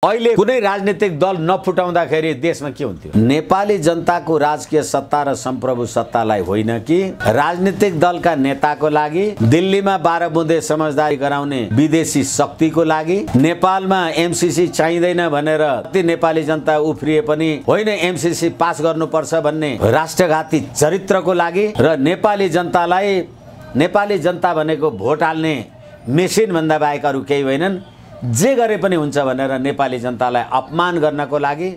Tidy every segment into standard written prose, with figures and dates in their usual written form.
अहिले कुनै राजनीतिक दल नफुटाउँदाखेरि देशमा के हुन्थ्यो? नेपाली जनताको राजकीय सत्ता र सम्प्रभु सत्तालाई होइन कि राजनीतिक दलका नेताको लागि, दिल्लीमा 12 बुँदे समझदारी गराउने विदेशी शक्तिको लागि, नेपालमा एमसीसी चाहिँदैन भनेर ती नेपाली जनता उफ्रिए पनि होइन एमसीसी पास गर्नुपर्छ भन्ने राष्ट्रघाती चरित्रको लागि र नेपाली जनता भनेको भोट हाल्ने मेसिन भन्दा बाहेक अरू केही होइनन्, जे गरे पनि हुन्छ भनेर नेपाली जनतालाई अपमान गर्नको लागि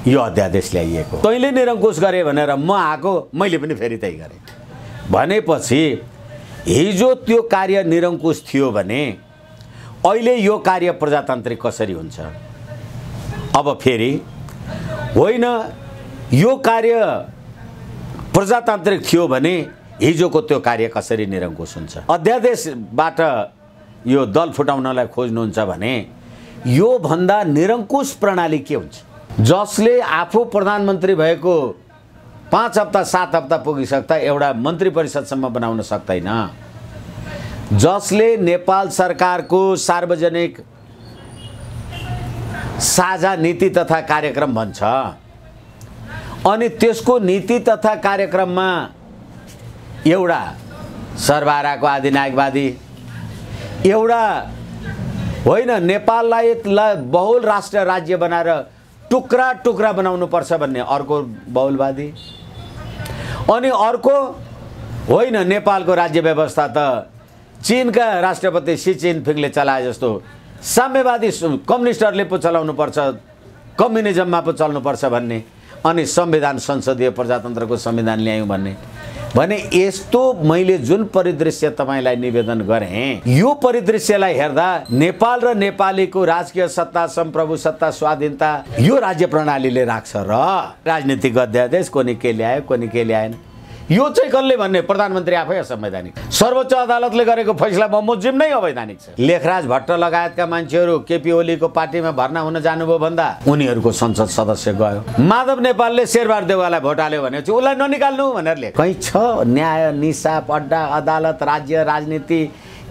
यो अध्यादेश ल्याइएको। तैँले निरङ्कुश गरे भनेर म आएको, मैले पनि फेरि त्यही गरेँ भनेपछि हिजो त्यो कार्य निरङ्कुश थियो भने अहिले यो कार्य प्रजातान्त्रिक कसरी हुन्छ? अब फेरि होइन, यो कार्य प्रजातान्त्रिक थियो भने हिजोको त्यो कार्य कसरी निरङ्कुश हुन्छ? अध्यादेशबाट यो दल फुटाउनलाई खोज्नुहुन्छ भने यो भन्दा निरङ्कुश प्रणाली के हुन्छ? जसले आफू प्रधानमन्त्री भएको 5 हप्ता 7 हप्ता पुगिसक्दा एउटा मन्त्री परिषदसम्म बनाउन सक्दैन, जसले नेपाल सरकारको सार्वजनिक साझा नीति तथा कार्यक्रम भन्छ अनि त्यसको नीति तथा कार्यक्रममा एउटा सर्वहाराको अधिनायकवादी, एउटा होइन नेपाललाई बहुल राष्ट्र राज्य बनाएर टुक्रा टुक्रा बनाउनु पर्छ भन्ने अर्को बहुलवादी, अनि अर्को होइन नेपालको राज्य व्यवस्था त चीनका राष्ट्रपति सी जिनपिङले चलाए जस्तो साम्यवादी कम्युनिस्टहरूले पो चलाउनु पर्छ, कम्युनिजममा पो चल्नुपर्छ भन्ने, अनि संविधान संसदीय प्रजातन्त्रको संविधान ल्यायौँ भने यस्तो मैले जुन परिदृश्य तपाईलाई निवेदन गरेँ, यो परिदृश्यलाई हेर्दा नेपाल र नेपालीको राजकीय सत्ता, सम्प्रभु सत्ता, स्वाधीनता यो राज्य प्रणालीले राख्छ र राजनीतिक अध्यादेश कोनी के ल्यायो कोनी के ल्याएन, यो चाहिँ कसले भन्ने? प्रधानमन्त्री आफै असंवैधानिक। सर्वोच्च अदालतले गरेको फैसला बमोजिम नै अवैधानिक छ। लेखराज भट्ट लगायतका मान्छेहरू केपी ओलीको पार्टीमा भर्ना हुन जानुभयो भन्दा उनीहरूको संसद सदस्य गयो। माधव नेपालले शेरबहादुर देउवालाई भोट हाल्यो भनेपछि उसलाई ननिकाल्नु भनेर लेख। कहीँ छ न्याय, निसाप, अड्डा, अदालत, राज्य, राजनीति,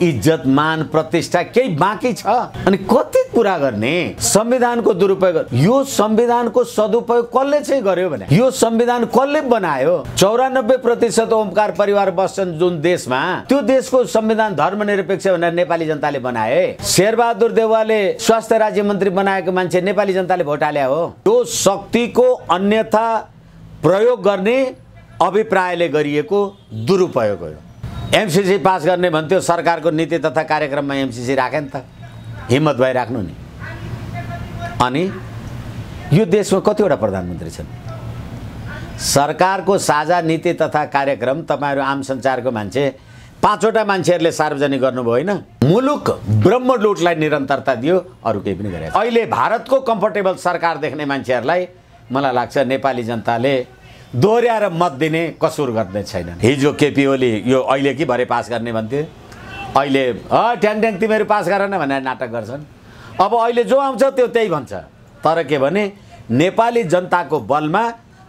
इज्जत, मान, प्रतिष्ठा केही बाँकी छ? अनि कति कुरा गर्ने? संविधानको दुरुपयोग, यो संविधानको सदुपयोग कसले चाहिँ गर्यो भने यो संविधान कसले बनायो? 94% ओमकार परिवार बस्छन् जुन देशमा, त्यो देशको संविधान धर्मनिरपेक्ष भनेर नेपाली जनताले बनाए। शेरबहादुर देउवाले स्वास्थ्य राज्य मन्त्री बनाएको मान्छे नेपाली जनताले भोट हाले हो। त्यो शक्तिको अन्यथा प्रयोग गर्ने अभिप्रायले गरिएको दुरुपयोग हो। एमसीसी पास गर्ने भन्थ्यो, सरकारको नीति तथा कार्यक्रममा एमसीसी राखे नि त, हिम्मत भए राख्नु नि। अनि यो देशमा कतिवटा प्रधानमन्त्री छन्? सरकारको साझा नीति तथा कार्यक्रम तपाईहरु आम सञ्चारको मान्छे 5वटा मान्छेहरूले सार्वजनिक गर्नुभयो होइन? मुलुक ब्रह्मलुटलाई निरन्तरता दियो, अरु केही पनि गरेन। अहिले भारतको कम्फर्टेबल सरकार देख्ने मान्छेहरूलाई मलाई लाग्छ नेपाली जनताले दोहोर्याएर मत दिने कसुर गर्ने छैन। हिजो केपी ओली यो अहिले कि भरे पास गर्ने भन्थे, अहिले ट्याङ ट्याङ तिमीहरू पास गरेन भनेर नाटक गर्छन्। अब अहिले जो आउँछ त्यो त्यही भन्छ, तर के भने नेपाली जनताको बलमा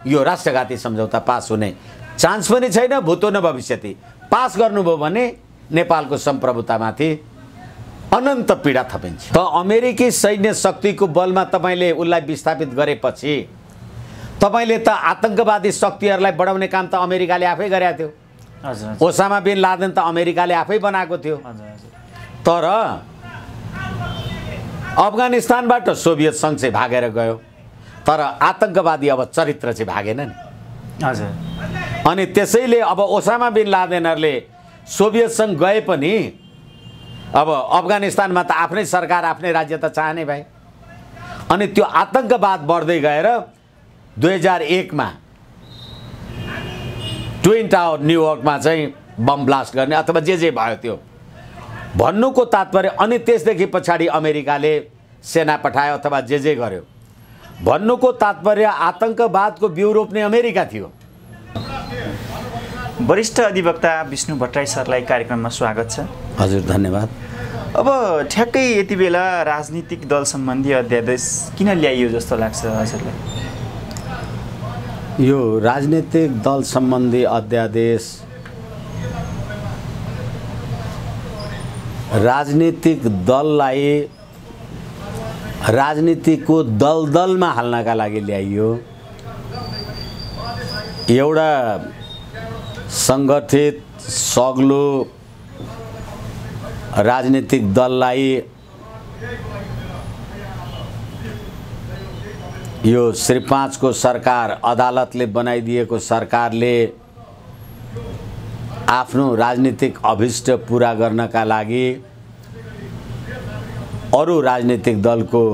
यो राष्ट्रघाती सम्झौता पास हुने चान्स पनि छैन, भूतो न भविष्यति। पास गर्नुभयो भने नेपालको सम्प्रभुतामाथि अनन्त पीडा थपिन्छ। त अमेरिकी सैन्य शक्तिको बलमा तपाईले उसलाई विस्थापित गरेपछि तपाईले त आतंकवादी शक्तिहरूलाई बढाउने काम त अमेरिकाले आफै गरेको थियो। ओसामा बिन लादेन त अमेरिकाले आफै बनाएको थियो। तर अफगानिस्तानबाट सोभियत संघ चाहिँ भागेर गयो, तर आतंकवादी अब चरित्र चाहिँ भागेन नि। हजुर। अनि त्यसैले अब ओसामा बिन लादेनहरूले सोभियत संघ गए पनि अब अफगानिस्तानमा त आफ्नै सरकार, आफ्नै राज्य त चाहने भए। अनि त्यो आतंकवाद बढ्दै गएर 2001 मा ट्विन टावर न्युयोर्कमा चाहिँ बम ब्लास्ट गर्ने अथवा जे भयो त्यो भन्नुको तात्पर्य, अनि त्यसदेखि पछाडि अमेरिकाले सेना पठायो अथवा जे गर्यो भन्नुको तात्पर्य आतंकवादको बिउ रोप्ने अमेरिका थियो। वरिष्ठ अधिवक्ता विष्णु भट्टराई सरलाई कार्यक्रममा स्वागत छ। हजुर, धन्यवाद। अब ठ्याक्कै यति बेला राजनीतिक दल सम्बन्धी अध्यादेश किन ल्याइयो जस्तो लाग्छ हजुरलाई? यो राजनीतिक दल सम्बन्धी अध्यादेश राजनीतिक दललाई राजनीतिको दलदलमा हाल्नका लागि ल्याइयो। एउटा सङ्गठित सग्लो राजनीतिक दललाई यो श्री 5 को सरकार, अदालतले बनाइदिएको सरकारले आफ्नो राजनीतिक अभिष्ट पूरा गर्नका लागि अरू राजनीतिक दलको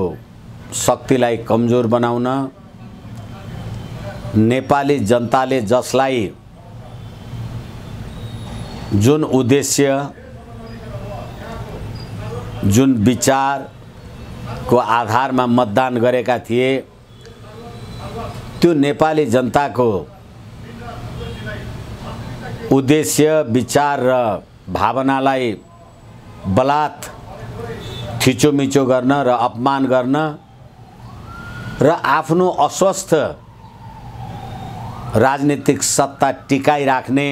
शक्तिलाई कमजोर बनाउन, नेपाली जनताले जसलाई जुन उद्देश्य, जुन विचारको आधारमा मतदान गरेका थिए, त्यो नेपाली जनताको उद्देश्य, विचार र भावनालाई बलात् थिचोमिचो गर्न र अपमान गर्न र आफ्नो अस्वस्थ राजनीतिक सत्ता टिकाइराख्ने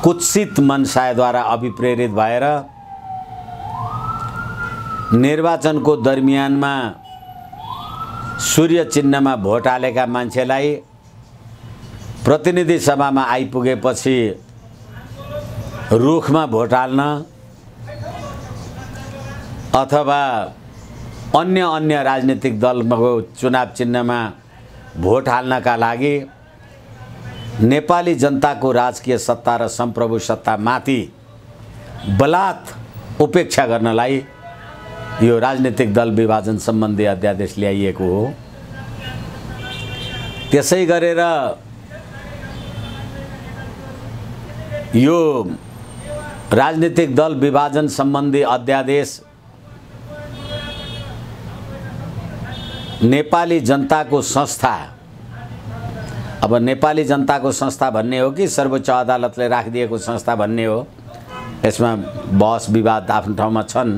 कुत्सित मनसायद्वारा अभिप्रेरित भएर निर्वाचनको दरमियानमा सूर्य चिन्हमा भोट हालेका मान्छेलाई प्रतिनिधि सभामा आइपुगेपछि रुखमा भोट हाल्न अथवा अन्य राजनीतिक दलको चुनाव चिन्हमा भोट हाल्नका लागि नेपाली जनताको राजकीय सत्ता र सम्प्रभु सत्तामाथि बलात् उपेक्षा गर्नलाई यो राजनीतिक दल विभाजन सम्बन्धी अध्यादेश ल्याइएको हो। त्यसै गरेर यो राजनीतिक दल विभाजन सम्बन्धी अध्यादेश नेपाली जनताको संस्था, अब नेपाली जनताको संस्था भन्ने हो कि सर्वोच्च अदालतले राखिदिएको संस्था भन्ने हो, यसमा बहस विवाद आफ्नो ठाउँमा छन्।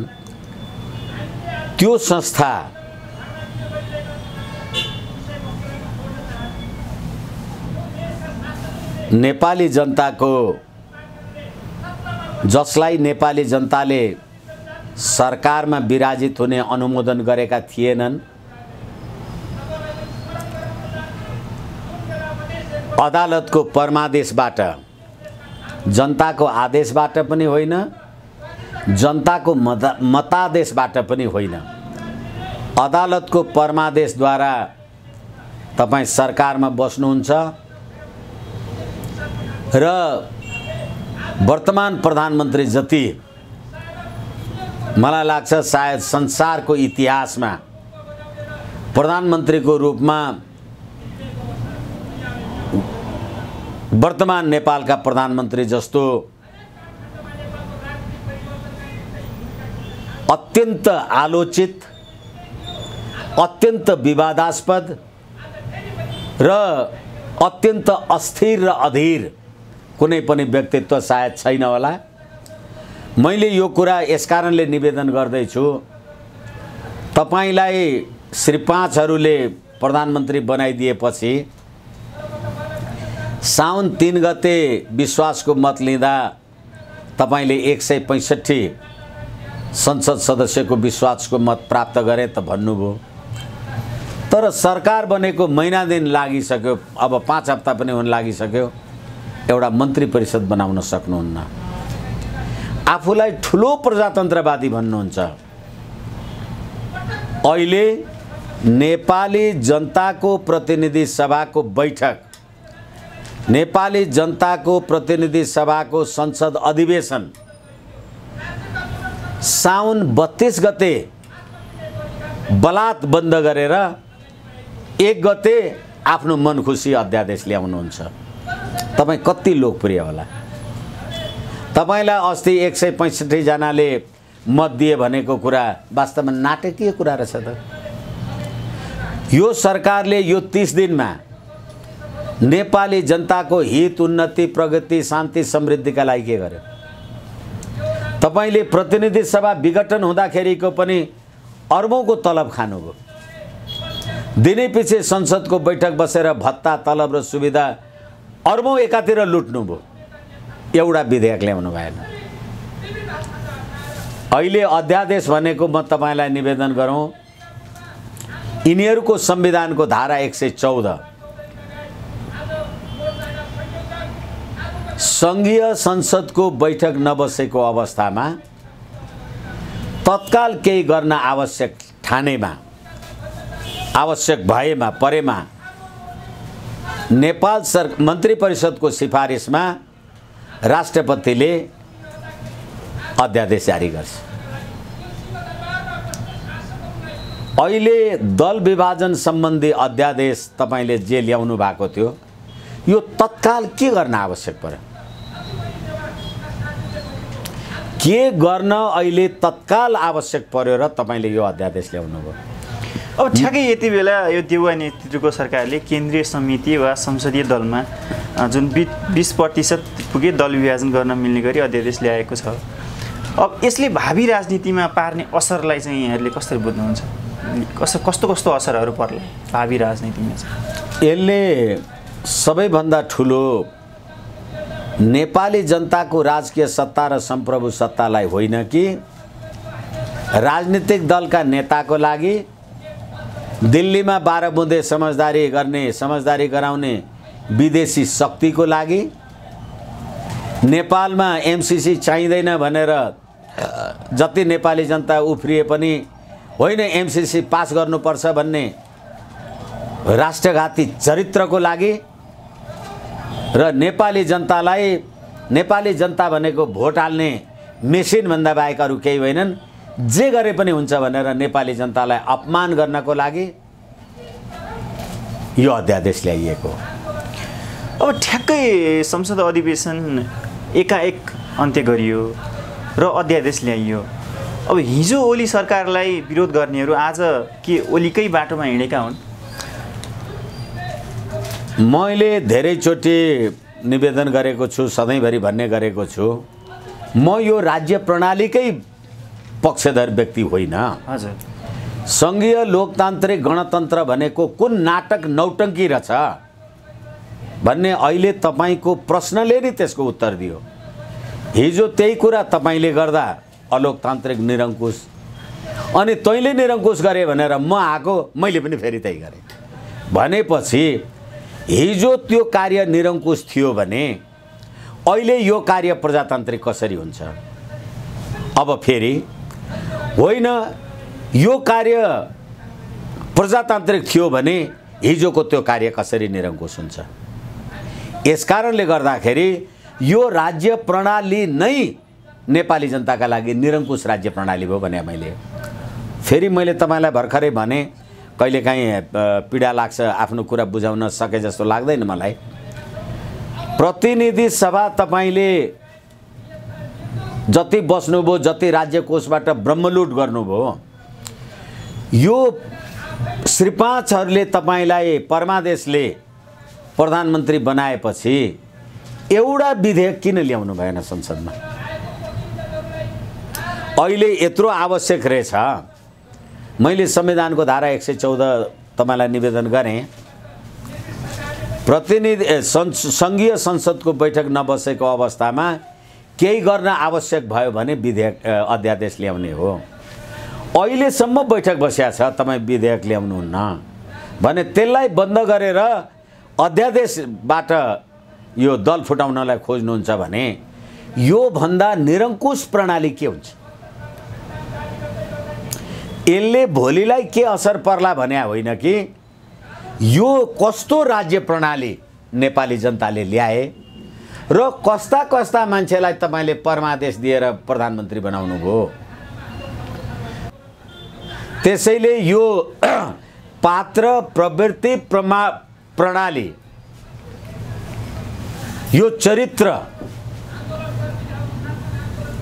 त्यो संस्था नेपाली जनताको, जसलाई नेपाली जनताले सरकारमा विराजित हुने अनुमोदन गरेका थिएनन्, अदालतको परमादेशबाट, जनताको आदेशबाट पनि होइन, जनताको मतादेशबाट पनि होइन, अदालतको परमादेशद्वारा तपाईं सरकारमा बस्नुहुन्छ र वर्तमान प्रधानमन्त्री जति मलाई लाग्छ सायद संसारको इतिहासमा प्रधानमन्त्रीको रूपमा वर्तमान नेपालका प्रधानमन्त्री जस्तो अत्यन्त आलोचित, अत्यन्त विवादास्पद र अत्यन्त अस्थिर र अधीर कुनै पनि व्यक्तित्व सायद छैन होला। मैले यो कुरा यसकारणले निवेदन गर्दैछु, तपाईलाई श्री 5हरूले प्रधानमन्त्री बनाइदिएपछि साउन 3 गते विश्वासको मत लिँदा तपाईले 165 संसद सदस्यको विश्वासको मत प्राप्त गरे त भन्नुभयो, तर सरकार बनेको महिना दिन लागिसक्यो, अब 5 हप्ता पनि हुन लागिसक्यो, एउटा मन्त्री परिषद बनाउन सक्नुहुन्न। आफूलाई ठुलो प्रजातन्त्रवादी भन्नुहुन्छ। अहिले नेपाली जनताको प्रतिनिधि सभाको बैठक, नेपाली जनताको प्रतिनिधि सभाको संसद अधिवेशन साउन 32 गते बलात् बन्द गरेर 1 गते आफ्नो मन खुसी अध्यादेश ल्याउनुहुन्छ। तपाईं कति लोकप्रिय होला? तपाईलाई अस्ति 165 जनाले मत दिए भनेको कुरा वास्तवमा नाटकीय कुरा रहेछ त। यो सरकारले यो 30 दिनमा नेपाली जनताको हित, उन्नति, प्रगति, शान्ति, समृद्धिका लागि के गर्यो? तपाईले प्रतिनिधि सभा विघटन हुँदाखेरिको पनि अर्बौंको तलब खानुभयो। दिनै पछि संसदको बैठक बसेर भत्ता, तलब र सुविधा अर्बौं एकातिर लुट्नुभयो। एउटा विधेयक ल्याउनु भएन। अहिले अध्यादेश भनेको म तपाईलाई निवेदन गरौँ, यिनीहरूको संविधानको धारा 114 संघीय संसदको बैठक नबसेको अवस्थामा तत्काल केही गर्न आवश्यक ठानेमा, आवश्यक भएमा परेमा नेपाल मन्त्री परिषदको सिफारिसमा राष्ट्रपतिले अध्यादेश जारी गर्छ। अहिले दल विभाजन सम्बन्धी अध्यादेश तपाईले जे ल्याउनु भएको थियो, यो तत्काल के गर्न आवश्यक पर्यो? के गर्न अहिले तत्काल आवश्यक पर्यो र तपाईले यो अध्यादेश ल्याउनु भयो? अब ठ्याक्कै यति बेला यो देउवा नेतृत्वको सरकारले केन्द्रीय समिति वा संसदीय दलमा जुन 20% पुगे दल विभाजन गर्न मिल्ने गरी अध्यादेश ल्याएको छ। अब यसले भावी राजनीतिमा पार्ने असरलाई चाहिँ यहाँहरूले कसरी बुझ्नुहुन्छ? कस्तो कस्तो असरहरू पर्ला भावी राजनीतिमा? यसले सबैभन्दा ठुलो नेपाली जनताको राजकीय सत्ता र सम्प्रभु सत्तालाई होइन कि राजनीतिक दलका नेताको लागि दिल्लीमा 12 बुँदे समझदारी गराउने विदेशी शक्तिको लागि, नेपालमा एमसीसी चाहिँदैन भनेर जति नेपाली जनता उफ्रिए पनि होइन एमसीसी पास गर्नुपर्छ भन्ने राष्ट्रघाती चरित्रको लागि र नेपाली जनता भनेको भोट हाल्ने मेसिन भन्दा बाहेक अरू केही होइनन्, जे गरे पनि हुन्छ भनेर नेपाली जनतालाई अपमान गर्नको लागि यो अध्यादेश ल्याइएको। अब ठ्याक्कै संसद अधिवेशन एकाएक अन्त्य गरियो र अध्यादेश ल्याइयो। अब हिजो ओली सरकारलाई विरोध गर्नेहरू आज के ओलीकै बाटोमा हिँडेका हुन्? मैले धेरैचोटि निवेदन गरेको छु, सधैँभरि भन्ने गरेको छु, म यो राज्य प्रणालीकै पक्षधर व्यक्ति होइन। हजुर, संघीय लोकतान्त्रिक गणतन्त्र भनेको कुन नाटक नौटङ्की रहेछ भन्ने अहिले तपाईको प्रश्नले नै त्यसको उत्तर दियो। हिजो त्यही कुरा तपाईले गर्दा अलोकतान्त्रिक निरङ्कुश, अनि तैँले निरङ्कुश गरे भनेर म आएको, मैले पनि फेरि त्यही गरेँ भनेपछि हिजो त्यो कार्य निरङ्कुश थियो भने अहिले यो कार्य प्रजातान्त्रिक कसरी हुन्छ? अब फेरि होइन, यो कार्य प्रजातान्त्रिक थियो भने हिजोको त्यो कार्य कसरी निरङ्कुश हुन्छ? यसकारणले गर्दाखेरि यो राज्य प्रणाली नै नेपाली जनताका लागि निरङ्कुश राज्य प्रणाली भयो भने फेरि मैले तपाईँलाई भर्खरै भने, कहिलेकाहीँ पीडा लाग्छ, आफ्नो कुरा बुझाउन सके जस्तो लाग्दैन मलाई। प्रतिनिधि सभा तपाईले जति बस्नुभयो, जति राज्य कोषबाट ब्रह्मलुट गर्नुभयो, यो श्री 5हरूले तपाईलाई परमादेशले प्रधानमन्त्री बनाएपछि एउटा विधेयक किन ल्याउनु भएन संसदमा? अहिले यत्रो आवश्यक रहेछ। मैले संविधानको धारा 114 तपाईलाई निवेदन गरेँ, संघीय संसदको बैठक नबसेको अवस्थामा केही गर्न आवश्यक भयो भने विधेयक अध्यादेश ल्याउने हो। अहिलेसम्म बैठक बसिया छ, तपाईँ विधेयक ल्याउनुहुन्न भने त्यसलाई बन्द गरेर अध्यादेशबाट यो दल फुटाउनलाई खोज्नुहुन्छ भने यो भन्दा निरङ्कुश प्रणाली के हुन्छ? यसले भोलिलाई के असर पर्ला भने होइन कि यो कस्तो राज्य प्रणाली नेपाली जनताले ल्याए र कस्ता कस्ता मान्छेलाई तपाईले परमादेश दिएर प्रधानमन्त्री बनाउनु भयो। त्यसैले यो पात्र प्रवृत्ति प्रणाली, यो चरित्र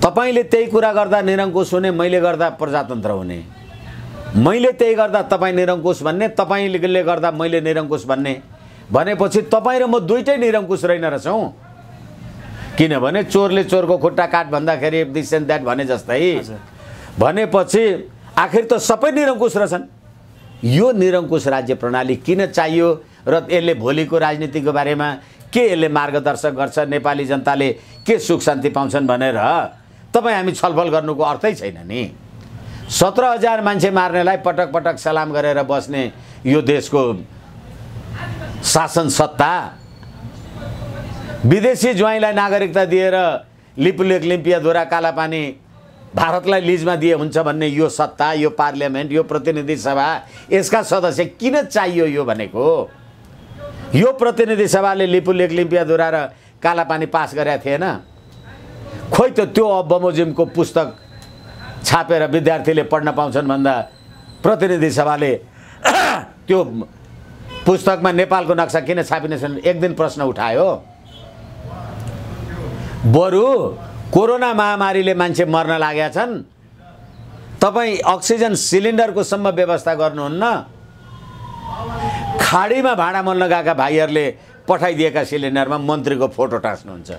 तपाईले त्यही कुरा गर्दा निरङ्कुश हुने, मैले गर्दा प्रजातन्त्र हुने, मैले त्यही गर्दा तपाईँ निरङ्कुश भन्ने, तपाईँले गर्दा मैले निरङ्कुश भन्ने भनेपछि तपाईँ र म दुईटै निरङ्कुश रहेन रहेछौँ। किनभने चोरले चोरको खुट्टा काट भन्दाखेरि दिस एन्ड द्याट भने जस्तै भनेपछि आखिर त सबै निरङ्कुश रहेछन्। यो निरङ्कुश राज्य प्रणाली किन चाहियो र यसले भोलिको राजनीतिको बारेमा के यसले मार्गदर्शन गर्छ, नेपाली जनताले के सुख शान्ति पाउँछन् भनेर तपाईँ हामी छलफल गर्नुको अर्थै छैन नि। 17,000 मान्छे मार्नेलाई पटक पटक सलाम गरेर बस्ने यो देशको शासन सत्ता, विदेशी ज्वाइँलाई नागरिकता दिएर लिपुलेख लिम्पियाधुरा कालापानी भारतलाई लिजमा दिए हुन्छ भन्ने यो सत्ता, यो पार्लियामेन्ट, यो प्रतिनिधि सभा, यसका सदस्य किन चाहियो यो भनेको? यो प्रतिनिधि सभाले लिपुलेख लिम्पियाधुरा र कालापानी पास गरेका थिएन? खोइ त त्यो बमोजिमको पुस्तक छापेर विद्यार्थीले पढ्न पाउँछन् भन्दा प्रतिनिधि सभाले त्यो पुस्तकमा नेपालको नक्सा किन छापिनेछन् एक दिन प्रश्न उठायो। बरु कोरोना महामारीले मान्छे मर्न लागेका छन्, तपाईँ अक्सिजन सिलिन्डरको सम्म व्यवस्था गर्नुहुन्न। खाडीमा भाँडा मोल्न गएका भाइहरूले पठाइदिएका सिलिन्डरमा मन्त्रीको फोटो टाँच्नुहुन्छ।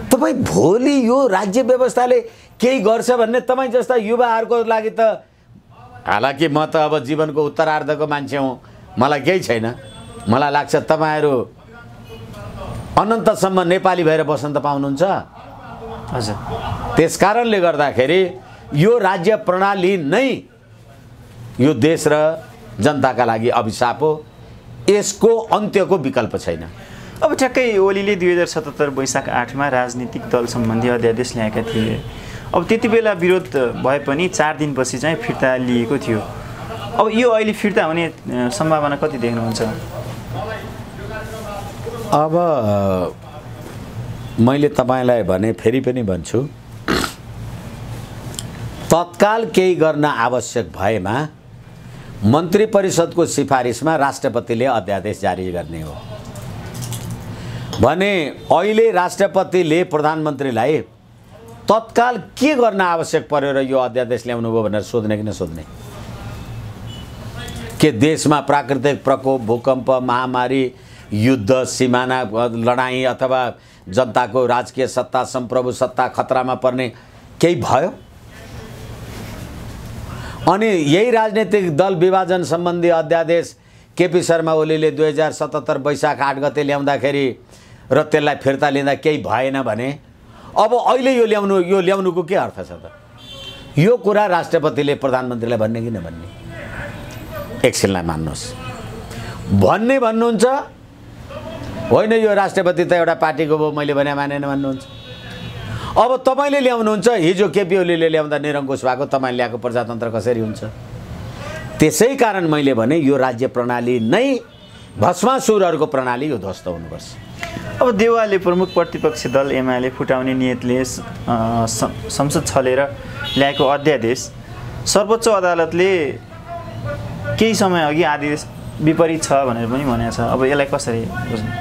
तपाईँ भोलि यो राज्य व्यवस्थाले केही गर्छ भन्ने तपाईँ जस्ता युवाहरूको लागि त, हालाकि म त अब जीवनको उत्तरार्धको मान्छे हुँ, मलाई केही छैन। मलाई लाग्छ तपाईँहरू अनन्तसम्म नेपाली भएर बस्न त पाउनुहुन्छ। हजुर, त्यस कारणले गर्दाखेरि यो राज्य प्रणाली नै यो देश र जनताका लागि अभिशाप हो। यसको अन्त्यको विकल्प छैन। अब ठ्याक्कै ओलीले 2077 वैशाख 8 मा राजनीतिक दल सम्बन्धी अध्यादेश ल्याएका थिए। अब त्यति बेला विरोध भए पनि 4 दिनपछि चाहिँ फिर्ता लिएको थियो। अब यो अहिले फिर्ता हुने सम्भावना कति देख्नुहुन्छ? अब मैले तपाईँलाई भने, फेरि पनि भन्छु, तत्काल केही गर्न आवश्यक भएमा मन्त्री परिषदको सिफारिसमा राष्ट्रपतिले अध्यादेश जारी गर्ने हो भने अहिले राष्ट्रपतिले प्रधानमन्त्रीलाई तत्काल के गर्न आवश्यक पर्यो र यो अध्यादेश ल्याउनु भयो भनेर सोध्ने कि नसोध्ने? के देशमा प्राकृतिक प्रकोप, भूकम्प, महामारी, युद्ध, सिमाना लडाईँ अथवा जनताको राजकीय सत्ता, सम्प्रभु सत्ता खतरामा पर्ने केही भयो? अनि यही राजनीतिक दल विभाजन सम्बन्धी अध्यादेश केपी शर्मा ओलीले 2077 वैशाख 8 गते ल्याउँदाखेरि र त्यसलाई फिर्ता लिँदा केही भएन भने अब अहिले यो ल्याउनुको के अर्थ छ त? यो कुरा राष्ट्रपतिले प्रधानमन्त्रीलाई भन्ने कि नभन्ने? एकछिनलाई मान्नुहोस्, भन्ने भन्नुहुन्छ, होइन यो राष्ट्रपति त एउटा पार्टीको भयो, मैले भने मानेन भन्नुहुन्छ। अब तपाईँले ल्याउनुहुन्छ, हिजो केपी ओलीले ल्याउँदा निरङ्कुश भएको, तपाईँले ल्याएको प्रजातन्त्र कसरी हुन्छ? त्यसै कारण मैले भने यो राज्य प्रणाली नै भस्मासुरहरूको प्रणाली, यो ध्वस्त हुनुपर्छ। अब देउवाले प्रमुख प्रतिपक्षी दल एमाले फुटाउने नियतले संसद छलेर ल्याएको अध्यादेश सर्वोच्च अदालतले केही समय अघि आदेश विपरीत छ भनेर पनि भनेको छ। अब यसलाई कसरी बुझ्नु?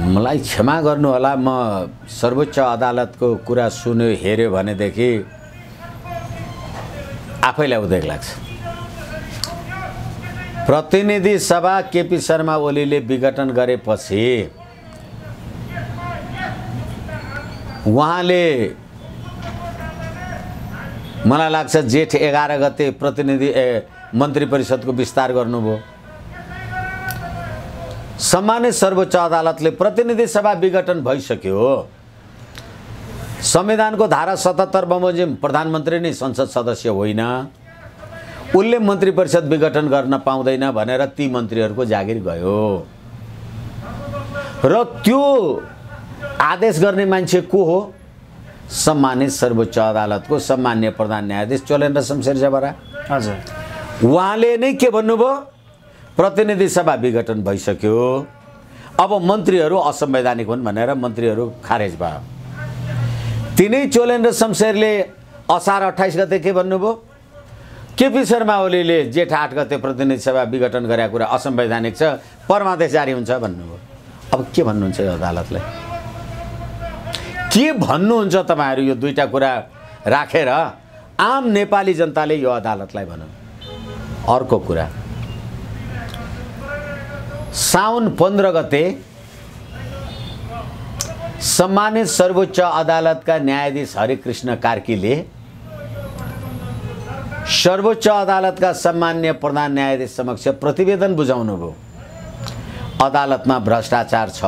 मलाई क्षमा गर्नु होला, म सर्वोच्च अदालतको कुरा सुन्यो हेऱ्यो भनेदेखि आफैलाई उदेक लाग्छ। प्रतिनिधि सभा केपी शर्मा ओलीले विघटन गरेपछि उहाँले मलाई लाग्छ जेठ 11 गते मन्त्री परिषदको विस्तार गर्नुभयो। सम्मानित सर्वोच्च अदालतले प्रतिनिधि सभा विघटन भइसक्यो, संविधानको धारा 77 बमोजिम प्रधानमन्त्री नै संसद सदस्य होइन, उसले मन्त्री परिषद विघटन गर्न पाउँदैन भनेर ती मन्त्रीहरूको जागिर गयो र त्यो आदेश गर्ने मान्छे को हो? सम्मानित सर्वोच्च अदालतको सम्मान्य प्रधान न्यायाधीश चोलेन्द्र शमशेर जबरा। हजुर, उहाँले नै के भन्नुभयो? प्रतिनिधि सभा विघटन भइसक्यो, अब मन्त्रीहरू असंवैधानिक हुन् भनेर मन्त्रीहरू खारेज भयो। तिनै चोलेन्द्र शमशेरले असार 28 गते के भन्नुभयो? केपी शर्मा ओलीले जेठ 8 गते प्रतिनिधि सभा विघटन गरेको कुरा असंवैधानिक छ, परमादेश जारी हुन्छ भन्नुभयो। अब के भन्नुहुन्छ यो अदालतलाई? के भन्नुहुन्छ तपाईहरू? यो दुईटा कुरा राखेर आम नेपाली जनताले यो अदालतलाई भनौँ। अर्को कुरा, साउन 15 गते सम्मानित सर्वोच्च अदालतका न्यायाधीश हरिकृष्ण कार्कीले सर्वोच्च अदालतका सम्मान्य प्रधान न्यायाधीश समक्ष प्रतिवेदन बुझाउनुभयो। अदालतमा भ्रष्टाचार छ,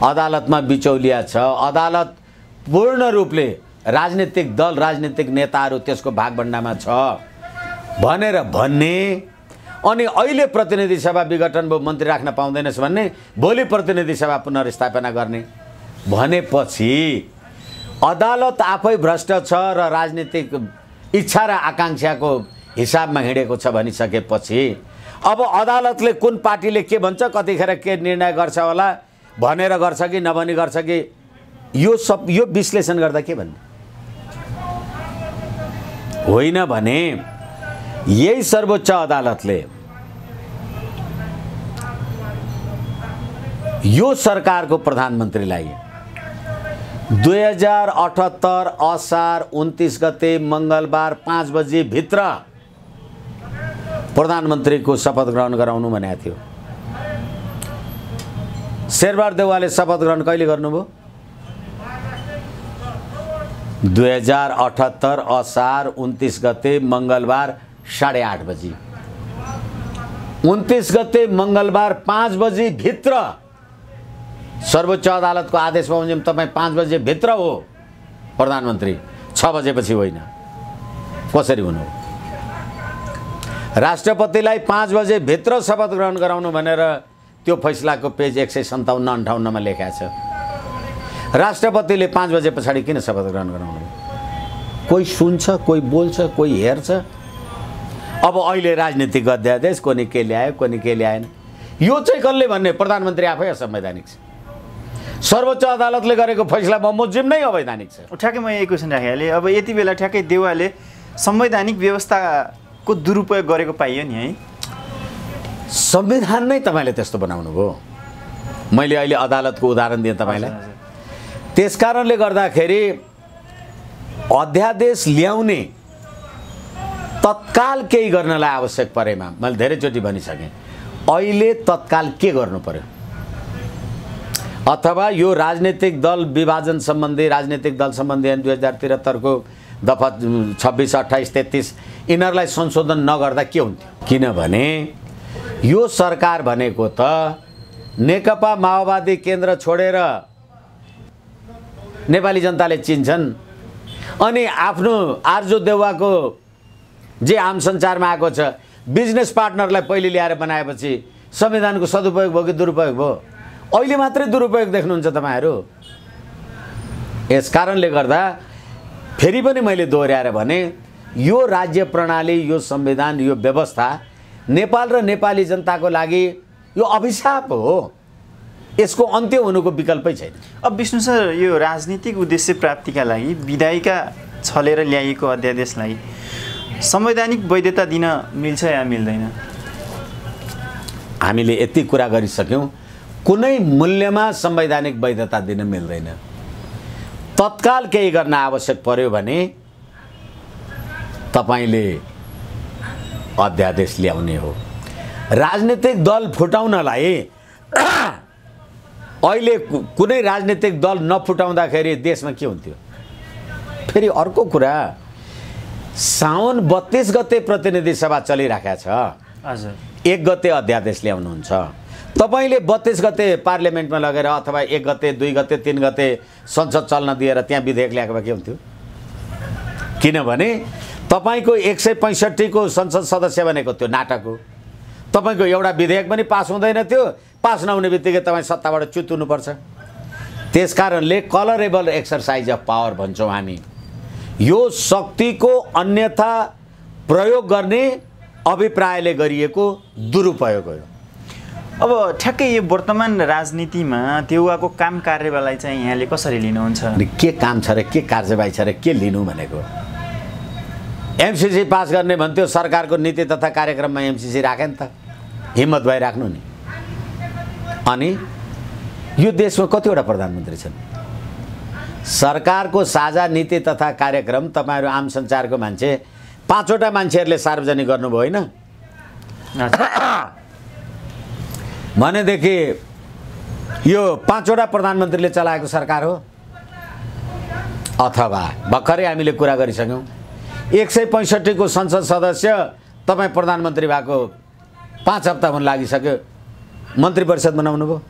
अदालतमा बिचौलिया छ, अदालत पूर्ण रूपले राजनीतिक दल राजनीतिक नेताहरू त्यसको भागभण्डामा छ भनेर भन्ने, अनि अहिले प्रतिनिधि सभा विघटन भयो मन्त्री राख्न पाउँदैनस् भन्ने, भोलि प्रतिनिधि सभा पुनर्स्थापना गर्ने भनेपछि अदालत आफै भ्रष्ट छ र राजनीतिक इच्छा र आकाङ्क्षाको हिसाबमा हिँडेको छ भनिसकेपछि अब अदालतले कुन पार्टीले के भन्छ, कतिखेर के निर्णय गर्छ होला भनेर गर्छ कि नभनी गर्छ कि यो विश्लेषण गर्दा के भन्ने होइन भने यही सर्वोच्च अदालतले यो सरकारको प्रधानमन्त्रीलाई 2078 असार 29 गते मङ्गलबार 5 बजे भित्र प्रधानमन्त्रीको शपथ ग्रहण गराउनु भनेको थियो। शेरबहादुर देउवाले शपथ ग्रहण कहिले गर्नुभयो? 2078 असार 29 गते मङ्गलबार 8:30 बजी। 29 गते मङ्गलबार 5 बजी भित्र सर्वोच्च अदालतको आदेश बमोजिम तपाईँ 5 बजे भित्र हो प्रधानमन्त्री, 6 बजेपछि होइन। कसरी हुनु? राष्ट्रपतिलाई 5 बजे भित्र शपथ ग्रहण गराउनु भनेर त्यो फैसलाको पेज 157-58 मा लेखा छ। राष्ट्रपतिले 5 बजे पछाडि किन शपथ ग्रहण गराउनु? कोही सुन्छ, कोही बोल्छ, कोही हेर्छ। अब अहिले राजनीतिक अध्यादेश कोनी के ल्यायो, कोनी के ल्याएन, यो चाहिँ कसले भन्ने? प्रधानमन्त्री आफै असंवैधानिक छ। सर्वोच्च अदालतले गरेको फैसला बमोजिम नै अवैधानिक छ। ठ्याक्कै म यही क्वेसन राखेँ। अब यति बेला ठ्याक्कै देउवाले संवैधानिक व्यवस्थाको दुरुपयोग गरेको पाइयो नि है। संविधान नै तपाईँले त्यस्तो बनाउनु भयो। मैले अहिले अदालतको उदाहरण दिएँ तपाईँलाई। त्यसकारणले गर्दाखेरि अध्यादेश ल्याउने तत्काल केही गर्नलाई आवश्यक परेमा मैले धेरैचोटि भनिसकेँ, अहिले तत्काल के गर्नु पर्यो? अथवा यो राजनीतिक दल विभाजन सम्बन्धी राजनीतिक दल सम्बन्धी ऐन 2073 को दफा 26, 28, 33 यिनीहरूलाई संशोधन नगर्दा के हुन्थ्यो? किनभने यो सरकार भनेको त नेकपा माओवादी केन्द्र छोडेर नेपाली जनताले चिन्छन्, अनि आफ्नो आर्जु देउवाको जे आम सञ्चारमा आएको छ बिजनेस पार्टनरलाई पहिले ल्याएर बनाएपछि संविधानको सदुपयोग भयो कि दुरुपयोग भयो? अहिले मात्रै दुरुपयोग देख्नुहुन्छ तपाईँहरू। यस कारणले गर्दा फेरि पनि मैले दोहोऱ्याएर भने यो राज्य प्रणाली, यो संविधान, यो व्यवस्था नेपाल र नेपाली जनताको लागि यो अभिशाप हो। यसको अन्त्य हुनुको विकल्पै छैन। अब विष्णु सर, यो राजनीतिक उद्देश्य प्राप्तिका लागि विधायिका छलेर ल्याइएको अध्यादेशलाई संवैधानिक वैधता दिन मिल्छ या मिल्दैन? हामीले यति कुरा गरिसक्यौँ, कुनै मूल्यमा संवैधानिक वैधता दिन मिल्दैन। तत्काल केही गर्न आवश्यक पर्यो भने तपाईले अध्यादेश ल्याउने हो। राजनीतिक दल फुटाउनलाई अहिले कुनै राजनीतिक दल नफुटाउँदाखेरि देशमा के हुन्थ्यो? फेरि अर्को कुरा, साउन 32 गते प्रतिनिधि सभा चलिराखेको छ। हजुर, 1 गते अध्यादेश ल्याउनुहुन्छ तपाईले। 32 गते पार्लियामेन्टमा लगेर अथवा 1 गते, 2 गते, 3 गते संसद चल्न दिएर त्यहाँ विधेयक ल्याएको भए के हुन्थ्यो? किनभने तपाईको 165 को संसद सदस्य भनेको त्यो नाटक हो। तपाईको एउटा विधेयक पनि पास हुँदैन थियो, पास नहुने बित्तिकै तपाईँ सत्ताबाट च्युत हुनुपर्छ। त्यसकारणले कलरेबल एक्सरसाइज अफ पावर भन्छौँ हामी। यो शक्तिको अन्यथा प्रयोग गर्ने अभिप्रायले गरिएको दुरुपयोग हो। अब ठ्याक्कै यो वर्तमान राजनीतिमा देउवाको काम कार्यवाहीलाई चाहिँ यहाँले कसरी लिनुहुन्छ? के काम छ र के कार्यवाही छ र के लिनु भनेको? एमसीसी पास गर्ने भन्थ्यो, सरकारको नीति तथा कार्यक्रममा एमसीसी राखे नि त, हिम्मत भई राख्नु नि। अनि यो देशमा कतिवटा प्रधानमन्त्री छन्? सरकारको साझा नीति तथा कार्यक्रम तपाईहरु आम सञ्चारको मान्छे 5 वटा मान्छेहरूले सार्वजनिक गर्नुभयो होइन? भनेदेखि यो 5 वटा प्रधानमन्त्रीले चलाएको सरकार हो। अथवा भर्खरै हामीले कुरा गरिसक्यौं 165 को संसद सदस्य तपाई प्रधानमन्त्री भएको 5 हप्ता हुन लागिसक्यो, मन्त्री परिषद बनाउनु भयो।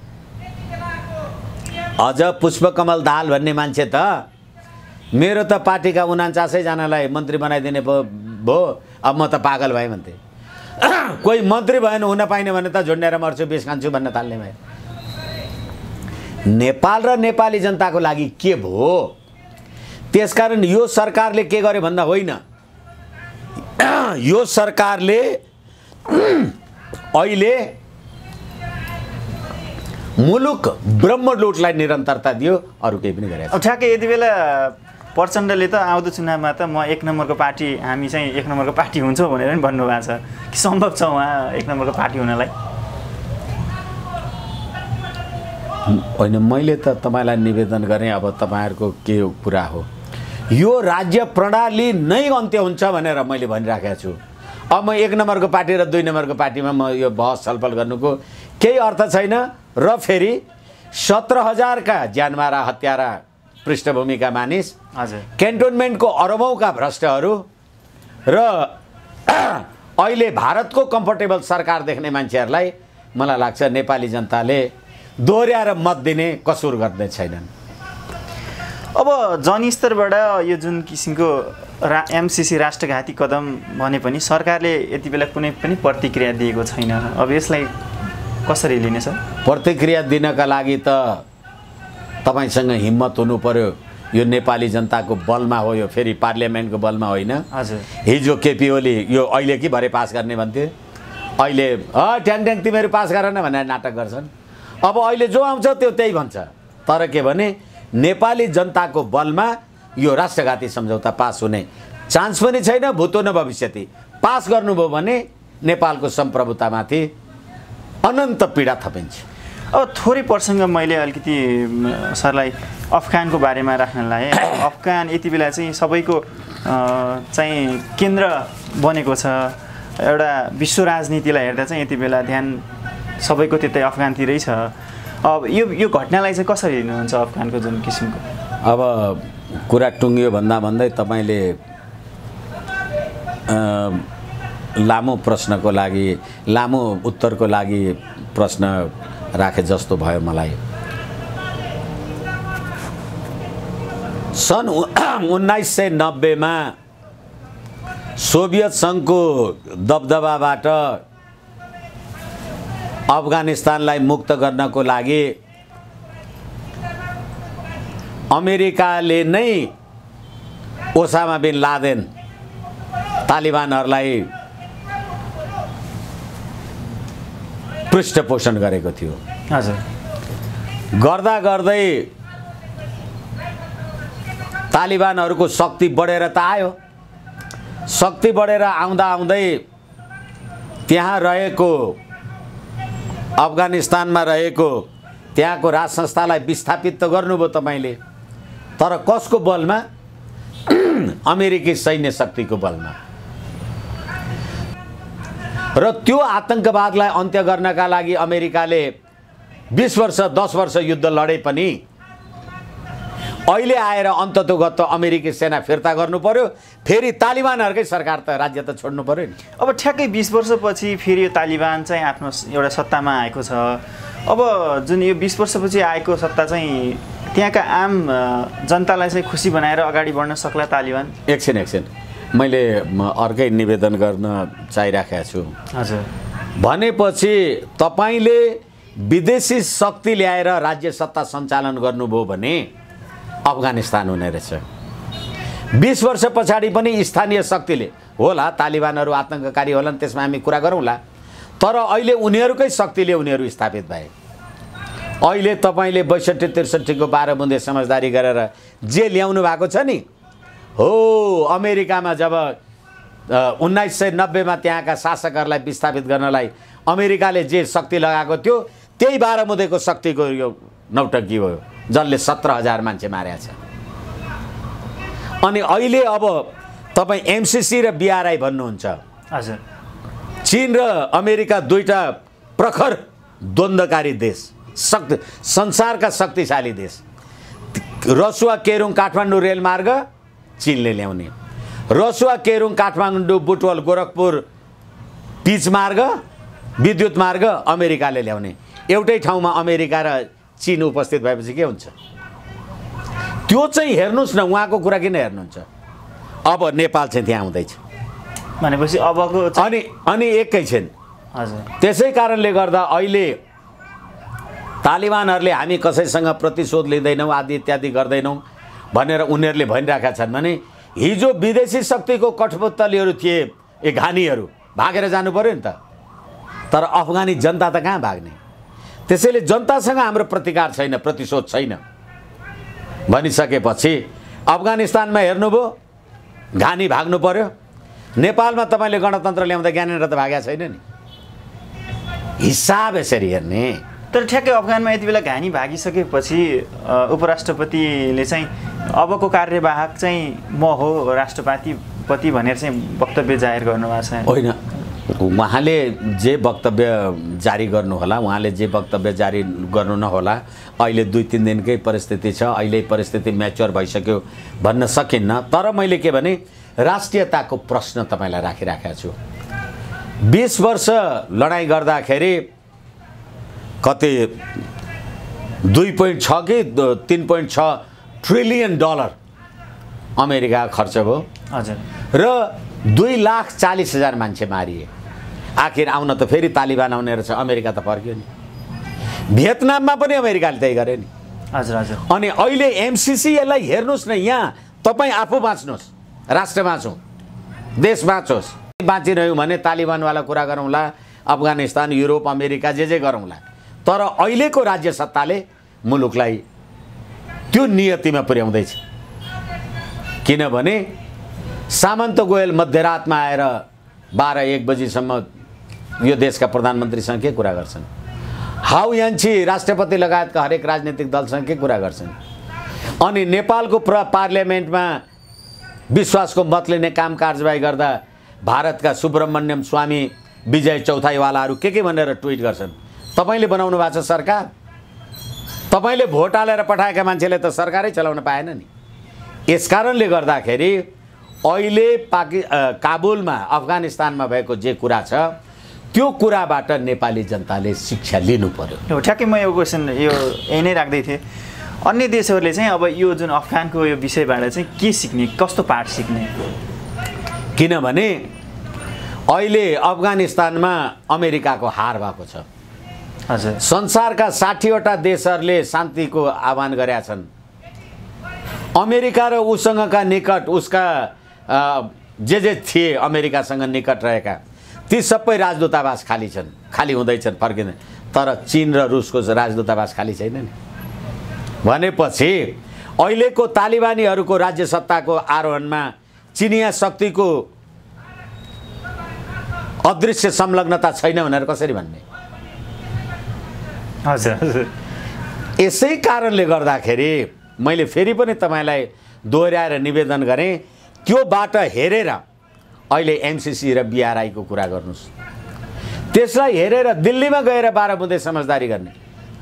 अझ पुष्पकमल दाहाल भन्ने मान्छे त मेरो त पार्टीका 49 जनालाई मन्त्री बनाइदिने भयो, अब म त पागल भएँ भन्थे। कोही मन्त्री भएन हुन पाइने भने त झुन्डेर मर्छु, बिस खान्छु भन्न थाल्ने भए। नेपाल र नेपाली जनताको लागि के भयो? त्यसकारण यो सरकारले के गर्यो भन्दा होइन, यो सरकारले अहिले मुलुक ब्रह्मलुटलाई निरन्तरता दियो, अरू केही पनि गरेको छैन। अब ठ्याक्कै यति बेला प्रचण्डले त आउँदो चुनावमा त म 1 नम्बरको पार्टी, हामी चाहिँ 1 नम्बरको पार्टी हुन्छौँ भनेर पनि भन्नुभएको छ कि सम्भव छ उहाँ 1 नम्बरको पार्टी हुनलाई? होइन, मैले त तपाईँलाई निवेदन गरेँ, अब तपाईँहरूको के कुरा हो, यो राज्य प्रणाली नै अन्त्य हुन्छ भनेर मैले भनिराखेको छु। अब म 1 नम्बरको पार्टी र 2 नम्बरको पार्टीमा म यो बहस छलफल गर्नुको केही अर्थ छैन। र फेरि 17,000 का ज्यानमारा हत्यारा पृष्ठभूमिका मानिस, हजुर, क्यान्टोनमेन्टको अरबौँका भ्रष्टहरू र अहिले भारतको कम्फर्टेबल सरकार देख्ने मान्छेहरूलाई मलाई लाग्छ नेपाली जनताले दोहोऱ्याएर मत दिने कसुर गर्दै छैनन्। अब जनस्तरबाट यो जुन किसिमको एमसिसी राष्ट्रघाती कदम भने पनि सरकारले यति बेला कुनै पनि प्रतिक्रिया दिएको छैन। अब यसलाई कसरी लिने सर? प्रतिक्रिया दिनका लागि त तपाईसँग हिम्मत हुनु पर्यो। यो नेपाली जनताको बलमा हो, यो फेरि पार्लियामेन्टको बलमा होइन। हजुर, हिजो केपी ओली यो अहिले कि भरे पास गर्ने भन्थे, अहिले ट्याङ ट्याङ तिमीहरू पास गर न भनेर नाटक गर्छन्। अब अहिले जो आउँछ त्यो त्यही भन्छ। तर के भने नेपाली जनताको बलमा यो राष्ट्रघाती सम्झौता पास हुने चान्स पनि छैन, भूतो न भविष्यति। पास गर्नुभयो भने नेपालको सम्प्रभुतामाथि अनन्त पीडा थपिन्छ। अब थोरै प्रसङ्ग मैले अलिकति सरलाई अफगानको बारेमा राख्न लाएँ। अफगान यति बेला चाहिँ सबैको चाहिँ केन्द्र बनेको छ। एउटा विश्व राजनीतिलाई हेर्दा चाहिँ यति बेला ध्यान सबैको त्यतै अफगानतिरै छ। अब यो घटनालाई चाहिँ कसरी लिनुहुन्छ अफगानको जुन किसिमको? अब कुरा टुङ्गियो भन्दा भन्दै तपाईँले लामो प्रश्नको लागि, लामो उत्तरको लागि प्रश्न राखे जस्तो भयो मलाई। सन् 1990 मा सोभियत सङ्घको दबदबाबाट अफगानिस्तानलाई मुक्त गर्नको लागि अमेरिकाले नै ओसामा बिन लादेन तालिबानहरूलाई पृष्ठपोषण गरेको थियो। हजुर, गर्दा गर्दै तालिबानहरूको शक्ति बढेर त आयो। शक्ति बढेर आउँदा आउँदै त्यहाँ रहेको अफगानिस्तानमा रहेको त्यहाँको राज संस्थालाई विस्थापित त गर्नुभयो तपाईँले, तर कसको बलमा? अमेरिकी सैन्य शक्तिको बलमा। र त्यो आतंकवादलाई अन्त्य गर्नका लागि अमेरिकाले 20 वर्ष 10 वर्ष युद्ध लडे पनि अहिले आएर अन्ततोगत अमेरिकी सेना फिर्ता गर्नु पर्यो। फेरि तालिबानहरूकै सरकार त राज्य त छोड्नु पर्यो नि। अब ठ्याक्कै 20 वर्षपछि फेरि यो तालिबान चाहिँ आफ्नो एउटा सत्तामा आएको छ। अब जुन यो 20 वर्षपछि आएको सत्ता चाहिँ त्यहाँका आम जनतालाई चाहिँ खुसी बनाएर अगाडि बढ्न सक्ला तालिबान? एकछिन मैले अर्कै निवेदन गर्न चाहिरहेको छु। हजुर, भनेपछि तपाईँले विदेशी शक्ति ल्याएर राज्य सत्ता सञ्चालन गर्नुभयो भने अफगानिस्तान हुने रहेछ। 20 वर्ष पछाडि पनि स्थानीय शक्तिले होला, तालिबानहरू आतङ्ककारी होलान्, त्यसमा हामी कुरा गरौँला। तर अहिले उनीहरूकै शक्तिले उनीहरू स्थापित भए। अहिले तपाईँले 62-63 को 12 बुँदे समझदारी गरेर जे ल्याउनु भएको छ नि, हो अमेरिकामा जब 1990 मा त्यहाँका शासकहरूलाई विस्थापित गर्नलाई अमेरिकाले जे शक्ति लगाएको थियो, त्यही 12 बुँदेको शक्तिको यो नौटङ्की हो, जसले 17,000 मान्छे मारेको छ। अनि अहिले अब तपाईँ एमसिसी र बिआरआई भन्नुहुन्छ। हजुर, चीन र अमेरिका दुईटा प्रखर द्वन्द्वकारी देश, संसारका शक्तिशाली देश। रसुवा केरुङ काठमाडौँ रेलमार्ग चीनले ल्याउने, रसुवा केरुङ काठमाडौँ बुटवल गोरखपुर पिच मार्ग विद्युत मार्ग अमेरिकाले ल्याउने। एउटै ठाउँमा अमेरिका र चीन उपस्थित भएपछि के हुन्छ त्यो चाहिँ हेर्नुस् न उहाँको कुरा किन हेर्नुहुन्छ अब नेपाल चाहिँ त्यहाँ आउँदैछ भनेपछि अबको अनि एकैछिन हजुर त्यसै कारणले गर्दा अहिले तालिबानहरूले हामी कसैसँग प्रतिशोध लिँदैनौँ आदि इत्यादि गर्दैनौँ भनेर उनीहरूले भनिरहेका छन् भने हिजो विदेशी शक्तिको कठपुतलीहरू थिए ए घानीहरू भागेर जानु पर्यो नि त तर अफगानी जनता त कहाँ भाग्ने त्यसैले जनतासँग हाम्रो प्रतिकार छैन प्रतिशोध छैन भनिसकेपछि अफगानिस्तानमा हेर्नुभयो घानी भाग्नु पर्यो नेपालमा तपाईँले गणतन्त्र ल्याउँदा ज्ञानेन्द्र त भागेको छैन नि हिसाब यसरी हेर्ने तर ठ्याक्कै अफगानमा यति बेला घानी भागिसकेपछि उपराष्ट्रपतिले चाहिँ अबको कार्यवाहक चाहिँ म हो राष्ट्रपति भनेर चाहिँ वक्तव्य जाहेर गर्नुभएको छ होइन उहाँले जे वक्तव्य जारी गर्नुहोला उहाँले जे वक्तव्य जारी गर्नु नहोला अहिले 2-3 दिनकै परिस्थिति छ अहिले परिस्थिति म्याच्योर भइसक्यो भन्न सकिन्न तर मैले के भने राष्ट्रियताको प्रश्न तपाईँलाई राखिराखेको छु 20 वर्ष लडाइँ गर्दाखेरि कति 2.6 कि 3.6 ट्रिलियन डलर अमेरिका खर्च भयो हजुर र 2,40,000 मान्छे मारिए आखिर आउन त फेरि तालिबान आउने रहेछ अमेरिका त फर्क्यो नि भियतनाममा पनि अमेरिकाले त्यही गरे नि हजुर हजुर अनि अहिले एमसीसी यसलाई हेर्नुस् न यहाँ तपाईँ आफू बाँच्नुहोस् राष्ट्र बाँचौँ देश बाँचोस् बाँचिरह्यौँ भने तालिबानवाला कुरा गरौँला अफगानिस्तान युरोप अमेरिका जे गरौँला तर अहिलेको राज्य सत्ताले मुलुकलाई त्यो नियतिमा पुर्याउँदैछ किनभने सामन्त गोयल मध्यरातमा आएर 12-1 बजीसम्म यो देशका प्रधानमन्त्रीसँग के कुरा गर्छन् हाउ यान्छी राष्ट्रपति लगायतका हरेक राजनीतिक दलसँग के कुरा गर्छन् अनि नेपालको पार्लियामेन्टमा विश्वासको मत लिने काम कारबाही गर्दा भारतका सुब्रमण्यम स्वामी विजय चौथाईवालाहरू के भनेर ट्विट गर्छन् तपाईले बनाउनु भएको छ सरकार तपाईले भोट हालेर पठाएका मान्छेले त सरकारै चलाउन पाएन नि यसकारणले गर्दाखेरि अहिले काबुलमा अफगानिस्तानमा भएको जे कुरा छ त्यो कुराबाट नेपाली जनताले शिक्षा लिनु पर्यो ठ्याक्कै म यो क्वेसन यही नै राख्दै थिएँ अन्य देशहरूले चाहिँ अब यो जुन अफगानको यो विषयबाट चाहिँ के सिक्ने कस्तो पाठ सिक्ने किनभने अहिले अफगानिस्तानमा अमेरिकाको हार भएको छ हजुर संसारका 60वटा देशहरूले शान्तिको आह्वान गरेका छन् अमेरिका र उसँगका निकट उसका जे थिए अमेरिकासँग निकट रहेका ती सबै राजदूतावास खाली छन् खाली हुँदैछन् फर्किँदै तर चीन र रुसको राजदूतावास खाली छैन नि भनेपछि अहिलेको तालिबानीहरूको राज्य सत्ताको आरोहणमा चिनिया शक्तिको अदृश्य संलग्नता छैन भनेर कसरी भन्ने हजुर यसै कारणले गर्दाखेरि मैले फेरि पनि तपाईलाई दोहोर्याएर निवेदन गरेँ त्यो बाट हेरेर अहिले एमसीसी र बीआरआईको कुरा गर्नुस् त्यसलाई हेरेर दिल्लीमा गएर 12 बुँदे समझदारी गर्ने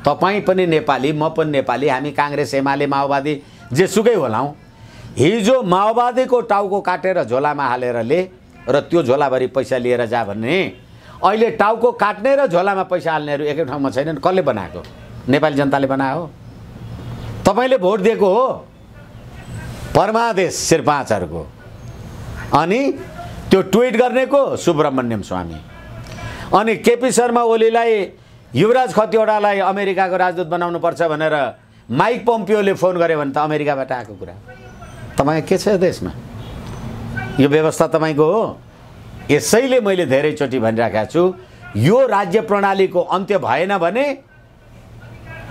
तपाईँ पनि नेपाली म पनि नेपाली हामी कांग्रेस एमाले माओवादी जेसुकै होलाौँ हिजो माओवादीको टाउको काटेर झोलामा हालेर ले र त्यो झोलाभरि पैसा लिएर जा भन्ने अहिले टाउको काट्ने र झोलामा पैसा हाल्नेहरू एकै ठाउँमा छैनन् कसले बनाएको नेपाली जनताले बनायो तपाईले भोट दिएको हो परमादेश शेर्पाचहरूको अनि त्यो ट्विट गर्नेको सुब्रमण्यम स्वामी अनि केपी शर्मा ओलीलाई युवराज खतिवडालाई अमेरिकाको राजदूत बनाउनु पर्छ भनेर माइक पोम्पियोले फोन गर्यो भने त अमेरिकाबाट आएको कुरा तपाईँ के छ देशमा यो व्यवस्था तपाईको हो यसैले मैले धेरैचोटि भनिराखेको छु यो राज्य प्रणालीको अन्त्य भएन भने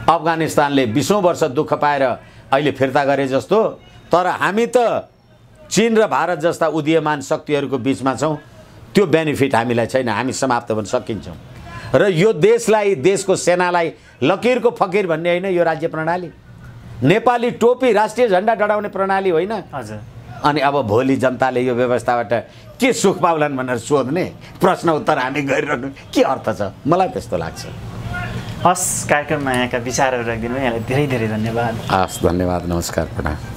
अफगानिस्तानले 20औं वर्ष दुःख पाएर अहिले फिर्ता गरे जस्तो तर हामी त चीन र भारत जस्ता उदीयमान शक्तिहरूको बीचमा छौं त्यो बेनिफिट हामीलाई छैन हामी समाप्त हुन सकिन्छौं र यो देशलाई देशको सेनालाई लकीरको फकीर भन्ने हैन यो राज्य प्रणाली नेपाली टोपी राष्ट्रिय झण्डा डढाउने प्रणाली होइन हजुर अनि अब भोलि जनताले यो व्यवस्थाबाट के सुख पाउलान् भनेर सोध्ने प्रश्न उत्तर हामी गरिरहनु के अर्थ छ मलाई त्यस्तो लाग्छ हस् कार्यक्रममा यहाँका विचारहरू राखिदिनु यहाँलाई धेरै धेरै धन्यवाद हस् धन्यवाद नमस्कार प्रणाम